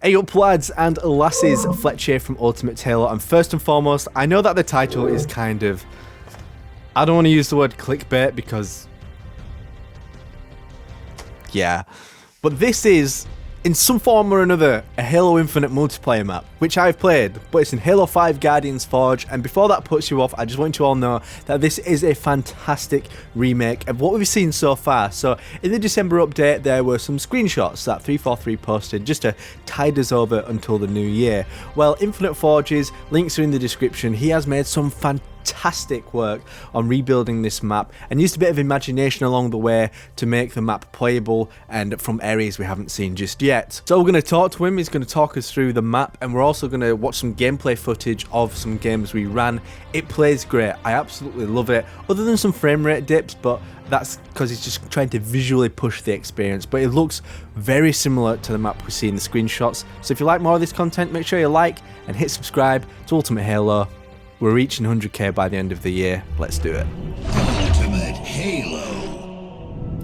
Hey up lads and lasses, Fletch here from Ultimate Halo, and first and foremost, I know that the title is kind of, I don't want to use the word clickbait because, yeah, but this is, in some form or another, a Halo Infinite multiplayer map, which I've played, but it's in Halo 5 Guardian's Forge, and before that puts you off, I just want you to all know that this is a fantastic remake of what we've seen so far. So in the December update, there were some screenshots that 343 posted just to tide us over until the new year. Well, Infinite Forges, links are in the description. He has made some fantastic work on rebuilding this map and used a bit of imagination along the way to make the map playable and from areas we haven't seen just yet. So we're going to talk to him, he's going to talk us through the map, and we're also going to watch some gameplay footage of some games we ran. It plays great, I absolutely love it, other than some frame rate dips, but that's because he's just trying to visually push the experience, but it looks very similar to the map we see in the screenshots. So if you like more of this content, make sure you like and hit subscribe to Ultimate Halo. We're reaching 100k by the end of the year. Let's do it. Ultimate Halo.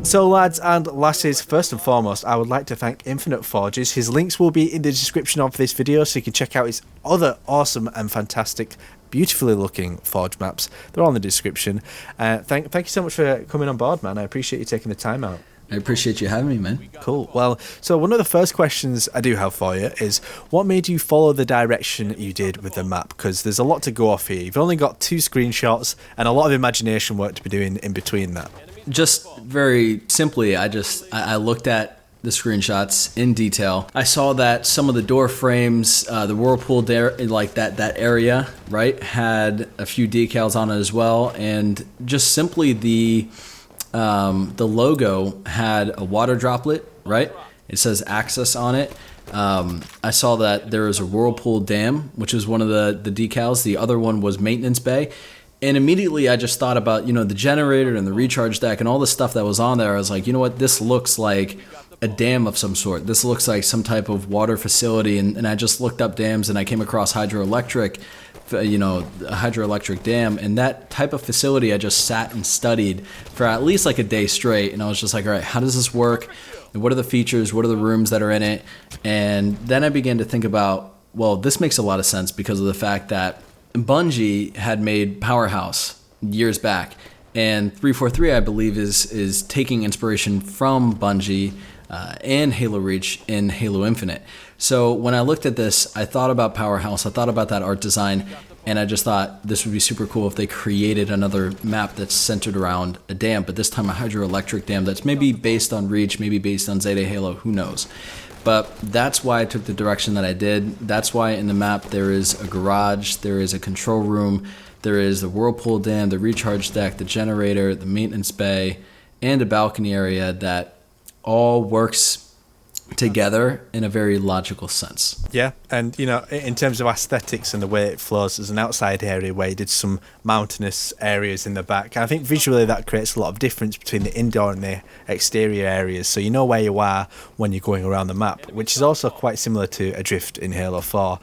So lads and lasses, first and foremost, I would like to thank Infinite Forges. His links will be in the description of this video, so you can check out his other awesome and fantastic, beautifully looking Forge maps. They're all in the description. Thank you so much for coming on board, man. I appreciate you taking the time out. I appreciate you having me, man. Cool. Well, so one of the first questions I do have for you is, what made you follow the direction you did with the map? Because there's a lot to go off here. You've only got 2 screenshots and a lot of imagination work to be doing in between that. Just very simply, I looked at the screenshots in detail. I saw that some of the door frames, the whirlpool there, like that area, right, had a few decals on it as well, and just simply the logo had a water droplet, right? It says access on it. I saw that there was a whirlpool dam, which is one of the decals. The other one was maintenance bay. And immediately I just thought about, the generator and the recharge deck and all the stuff that was on there. I was like, you know what, this looks like a dam of some sort. This looks like some type of water facility. And I just looked up dams and I came across hydroelectric, a hydroelectric dam, and that type of facility I just sat and studied for at least like a day straight, and I was just like, all right, how does this work? And what are the features? What are the rooms that are in it? And then I began to think about, well, this makes a lot of sense because of the fact that Bungie had made Powerhouse years back, and 343, I believe, is taking inspiration from Bungie and Halo Reach in Halo Infinite. So when I looked at this, I thought about Powerhouse, I thought about that art design, and I just thought this would be super cool if they created another map that's centered around a dam, but this time a hydroelectric dam that's maybe based on Reach, maybe based on Zeta Halo, who knows. But that's why I took the direction that I did. That's why in the map there is a garage, there is a control room, there is the whirlpool dam, the recharge deck, the generator, the maintenance bay, and a balcony area that all works together in a very logical sense. Yeah, and in terms of aesthetics and the way it flows, there's an outside area where you did some mountainous areas in the back. And I think visually that creates a lot of difference between the indoor and the exterior areas, so you know where you are when you're going around the map, which is also quite similar to Adrift in Halo 4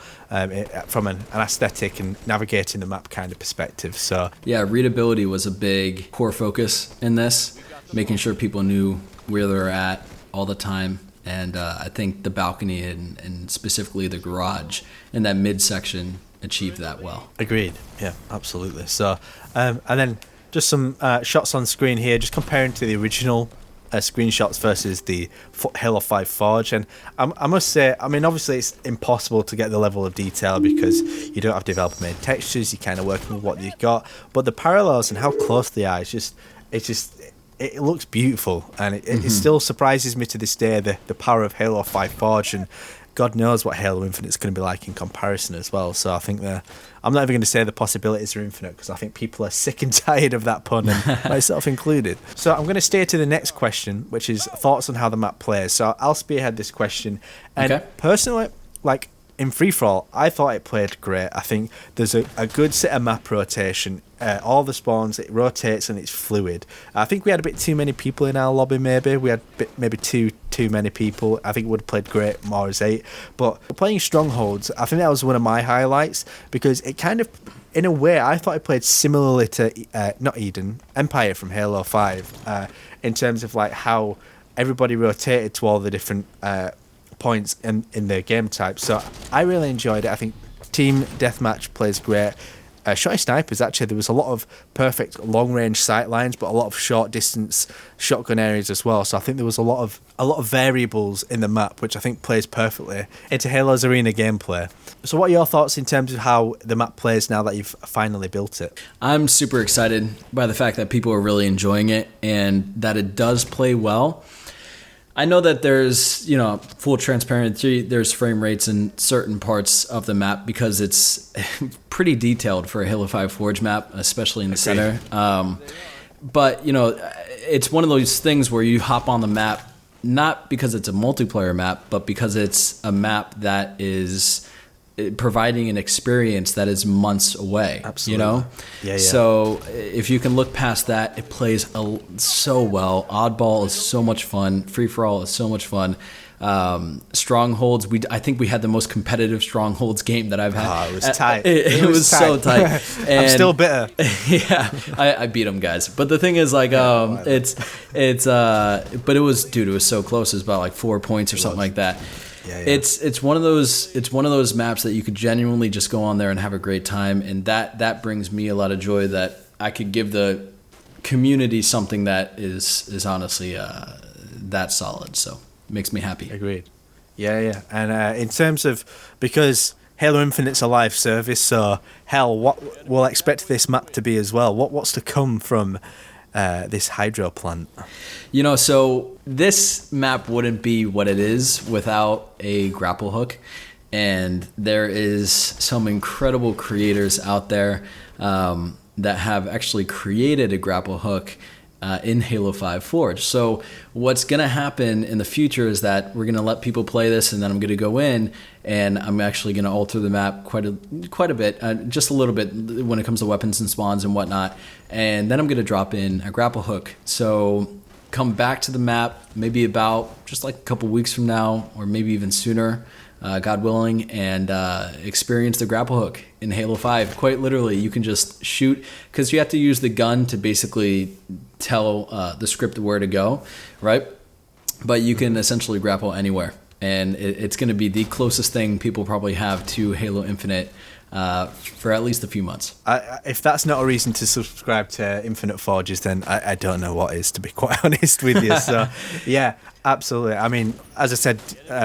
from an aesthetic and navigating the map kind of perspective. So yeah, readability was a big core focus in this, making sure people knew where they were at all the time. And I think the balcony and specifically the garage in that midsection achieved that well. Agreed. Yeah, absolutely. So, and then just some shots on screen here, just comparing to the original screenshots versus the Halo 5 Forge. And I must say, I mean, obviously it's impossible to get the level of detail because you don't have developer-made textures. You're kind of working with what you've got. But the parallels and how close they are, it looks beautiful, and it still surprises me to this day, the power of Halo 5 Forge, and God knows what Halo Infinite's going to be like in comparison as well. So I think I'm not even going to say the possibilities are infinite, because I think people are sick and tired of that pun, and myself included. So I'm going to steer to the next question, which is thoughts on how the map plays. So I'll spearhead this question, and personally, like, in free-for-all, I thought it played great. I think there's a good set of map rotation. All the spawns, it rotates and it's fluid. I think we had a bit too many people in our lobby, maybe. We had maybe too many people. I think it would have played great more as 8. But playing Strongholds, I think that was one of my highlights, because it kind of, in a way, I thought it played similarly to, not Eden, Empire from Halo 5, in terms of like how everybody rotated to all the different points in the game type. So I really enjoyed it. I think team deathmatch plays great. Shotty snipers, actually, there was a lot of perfect long range sight lines, but a lot of short distance shotgun areas as well. So I think there was a lot of variables in the map, which I think plays perfectly into Halo's arena gameplay. So what are your thoughts in terms of how the map plays now that you've finally built it? I'm super excited by the fact that people are really enjoying it and that it does play well. I know that there's, full transparency, there's frame rates in certain parts of the map because it's pretty detailed for a Halo 5 Forge map, especially in the center. But, it's one of those things where you hop on the map, not because it's a multiplayer map, but because it's a map that is providing an experience that is months away. Absolutely. Yeah. So if you can look past that, it plays so well. Oddball is so much fun. Free for all is so much fun. Strongholds, I think we had the most competitive Strongholds game that I've had. It was tight. It was tight. So tight. And I'm still bitter. Yeah, I beat them, guys. But the thing is, but it was so close. It was about like 4 points or something like that. Yeah. It's one of those maps that you could genuinely just go on there and have a great time, and that brings me a lot of joy that I could give the community something that is honestly that solid. So it makes me happy. Agreed. Yeah. And in terms of, because Halo Infinite's a live service, so what we'll expect this map to be as well. What's to come from this hydro plant? So this map wouldn't be what it is without a grapple hook, and there is some incredible creators out there that have actually created a grapple hook in Halo 5 Forge. So what's going to happen in the future is that we're going to let people play this, and then I'm going to go in and I'm actually going to alter the map quite a bit, just a little bit when it comes to weapons and spawns and whatnot. And then I'm going to drop in a grapple hook. So come back to the map maybe about just like a couple weeks from now, or maybe even sooner, God willing, and experience the grapple hook in Halo 5. Quite literally, you can just shoot, because you have to use the gun to basically tell the script where to go, right? But you can essentially grapple anywhere, and it's going to be the closest thing people probably have to Halo Infinite for at least a few months. If that's not a reason to subscribe to Infinite Forges, then I don't know what is, to be quite honest with you. So, yeah, absolutely. I mean, as I said,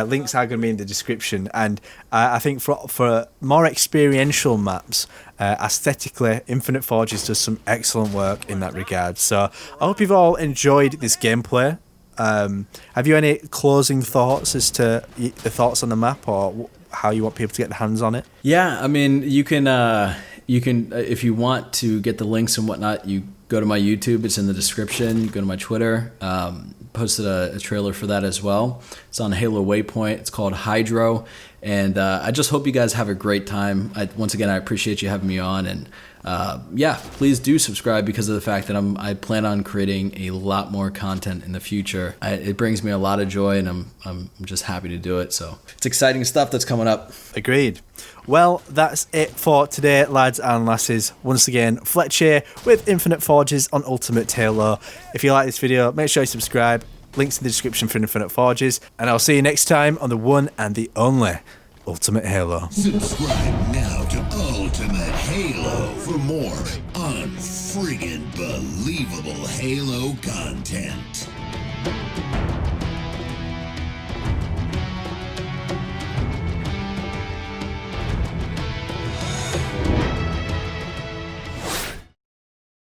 links are going to be in the description, and I think for more experiential maps, aesthetically, Infinite Forges does some excellent work in that regard. So I hope you've all enjoyed this gameplay. Have you any closing thoughts as to the thoughts on the map, or how you want people to get their hands on it? Yeah, I mean, you can if you want to get the links and whatnot, you go to my YouTube. It's in the description. You go to my Twitter. Posted a trailer for that as well. It's on Halo Waypoint. It's called Hydro, and I just hope you guys have a great time. Once again, I appreciate you having me on, and please do subscribe, because of the fact that I plan on creating a lot more content in the future. It brings me a lot of joy, and I'm just happy to do it. So it's exciting stuff that's coming up. Agreed. Well, that's it for today, lads and lasses. Once again, Fletch here with Infinite Forges on Ultimate Halo. If you like this video, make sure you subscribe. Links in the description for Infinite Forges. And I'll see you next time on the one and the only Ultimate Halo. Subscribe now to Ultimate Halo for more unfriggin' believable Halo content.